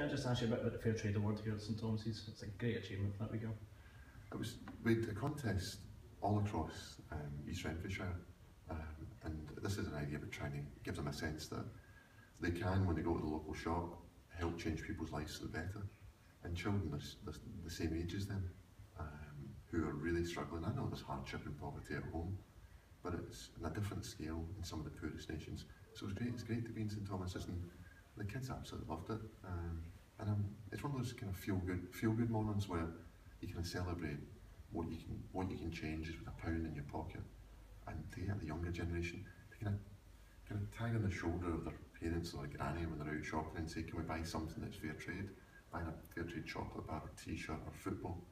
I just ask you a bit about the Fairtrade award here at St Thomas's? It's a great achievement for that we go. We had a contest all across East Renfrewshire, and this is an idea about trying to give them a sense that they can, when they go to the local shop, help change people's lives for the better. And children the same age as them, who are really struggling. I know there's hardship and poverty at home, but it's on a different scale in some of the poorest nations. So it's great to be in St Thomas's, and the kids absolutely loved it. It's one of those kind of feel good moments where you kind of celebrate what you can change just with £1 in your pocket, and to get the younger generation to kind of tag on the shoulder of their parents or their granny when they're out shopping and say, can we buy something that's fair trade? Buying a fair trade chocolate bar or t-shirt or football,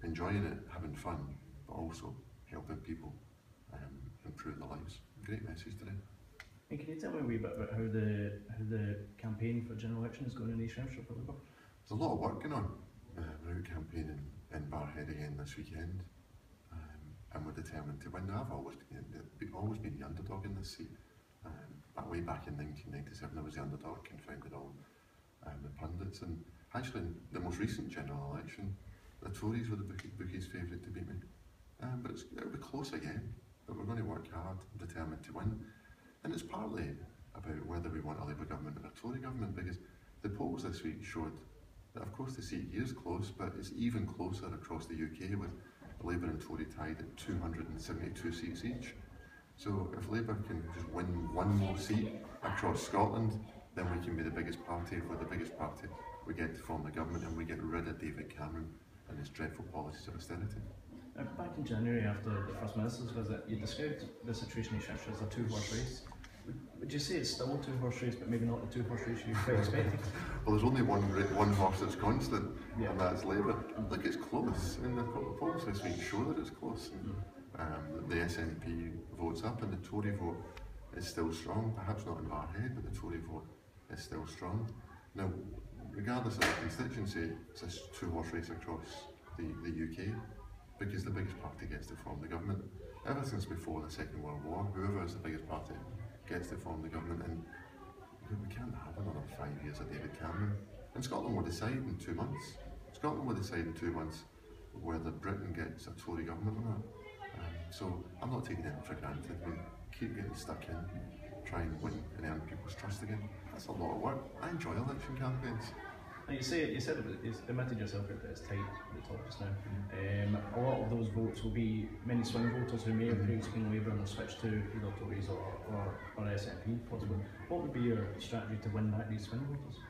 enjoying it, having fun, but also helping people improve their lives. Great message today. And can you tell me a wee bit about how the campaign for the general election is going in East Renfrewshire for Labour? There's a lot of work going on. We're out campaigning in Barrhead again this weekend, and we're determined to win. I've always been the underdog in this seat. Way back in 1997, I was the underdog, confounded all the pundits. And actually, in the most recent general election, the Tories were the bookies' favourite to beat me. But it'll be close again. But we're going to work hard, determined to win. And it's partly about whether we want a Labour government or a Tory government, because the polls this week showed that, of course, the seat here is close, but it's even closer across the UK, with Labour and Tory tied at 272 seats each. So if Labour can just win one more seat across Scotland, then we can be the biggest party. If we're the biggest party, we get to form the government and we get rid of David Cameron and his dreadful policies of austerity. Back in January, after the First Minister's visit, you described the situation in East Renfrewshire as a two-horse race. Would you say it's still a two-horse race, but maybe not the two-horse race you quite expected? Well, there's only one horse that's constant, and that's Labour. Look, it's close, and the polls this week show that it's close. The SNP vote's up, and the Tory vote is still strong. Perhaps not in Barrhead, but the Tory vote is still strong. Now, regardless of the constituency, it's a two-horse race across the UK, because the biggest party gets to form the government. Ever since before the Second World War, whoever is the biggest party gets to form the government, and we can't have another 5 years of David Cameron. And Scotland will decide in 2 months. Scotland will decide in 2 months whether Britain gets a Tory government or not. So I'm not taking it for granted. We keep getting stuck in, try and win and earn people's trust again. That's a lot of work. I enjoy election campaigns. And you said you admitted yourself that it's tight at the top just now. A lot of those votes will be many swing voters who may have previously been Labour and will switch to either Tories or SNP possibly. What would be your strategy to win back these swing voters?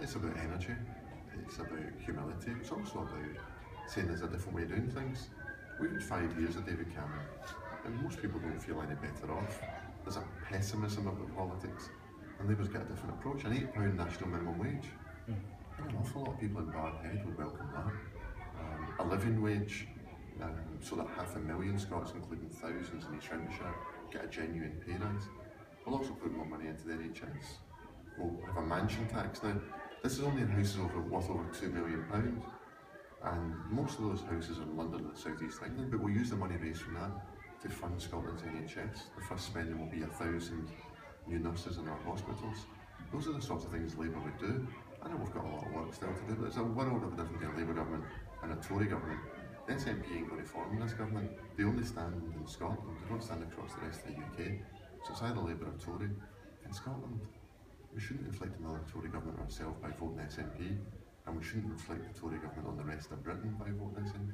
It's about energy, it's about humility, it's also about saying there's a different way of doing things. We've had 5 years of David Cameron, and most people don't feel any better off. There's a pessimism about politics, and Labour's got a different approach. An £8 national minimum wage. An awful lot of people in Barrhead would welcome that. A living wage, so that 500,000 Scots, including thousands in East Renfrewshire, get a genuine pay rise. We'll also put more money into the NHS. We'll have a mansion tax. Now, this is only in houses worth over £2 million. And most of those houses are in London and South East England, but we'll use the money raised from that to fund Scotland's NHS. The first spending will be 1,000 new nurses in our hospitals. Those are the sorts of things Labour would do. I know we've got a lot of work still to do, but it's a world of a difference between a Labour government and a Tory government. The SNP ain't going to form this government. They only stand in Scotland, they don't stand across the rest of the UK. So it's either Labour or Tory. In Scotland, we shouldn't inflict another Tory government ourselves by voting SNP, and we shouldn't inflict the Tory government on the rest of Britain by voting SNP.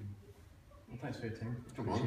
Well, thanks for your time. Come on.